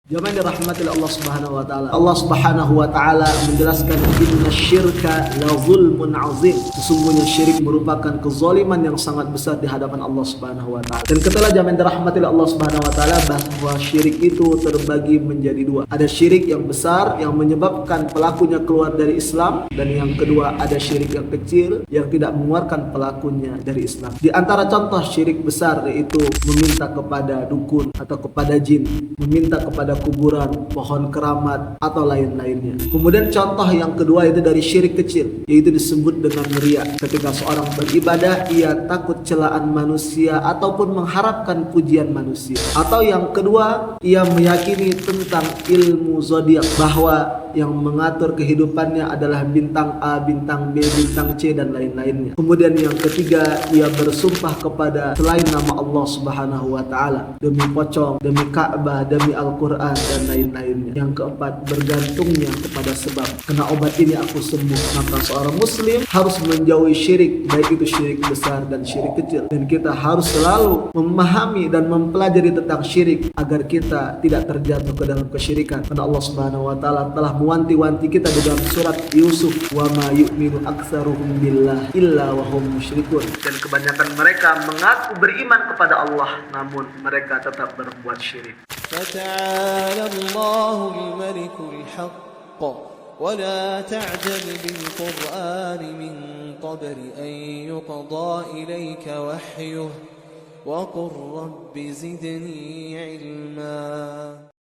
Jamaah dirahmati Allah Subhanahu wa taala. Allah Subhanahu wa taala menjelaskan inna syirka la zulmun azim. Sesungguhnya syirik merupakan kezaliman yang sangat besar di hadapan Allah Subhanahu wa taala. Dan ketahuilah jamaah dirahmati Allah Subhanahu wa taala bahwa syirik itu terbagi menjadi dua. Ada syirik yang besar yang menyebabkan pelakunya keluar dari Islam, dan yang kedua ada syirik yang kecil yang tidak mengeluarkan pelakunya dari Islam. Di antara contoh syirik besar yaitu meminta kepada dukun atau kepada jin, meminta kepada kuburan, pohon keramat atau lain-lainnya. Kemudian contoh yang kedua itu dari syirik kecil, yaitu disebut dengan riya. Ketika seorang beribadah ia takut celaan manusia ataupun mengharapkan pujian manusia. Atau yang kedua, ia meyakini tentang ilmu zodiak, bahwa yang mengatur kehidupannya adalah bintang A, bintang B, bintang C dan lain-lainnya. Kemudian yang ketiga, ia bersumpah kepada selain nama Allah Subhanahu wa taala, demi pocong, demi Ka'bah, demi Al-Qur'an dan lain-lainnya. Yang keempat, bergantungnya kepada sebab. Kena obat ini aku sembuh. Maka seorang muslim harus menjauhi syirik, baik itu syirik besar dan syirik kecil. Dan kita harus selalu memahami dan mempelajari tentang syirik agar kita tidak terjatuh ke dalam kesyirikan. Karena Allah Subhanahu wa taala telah mewanti-wanti kita di dalam surat Yusuf, wa ma yu'minu aktsaruhum billah illa wa hum musyrikun. Dan kebanyakan mereka mengaku beriman kepada Allah namun mereka tetap berbuat syirik. فتعالى الله الملك الحق ولا تعجل بالقرآن من قبل أن يقضى إليك وحيه وقل رب زدني علما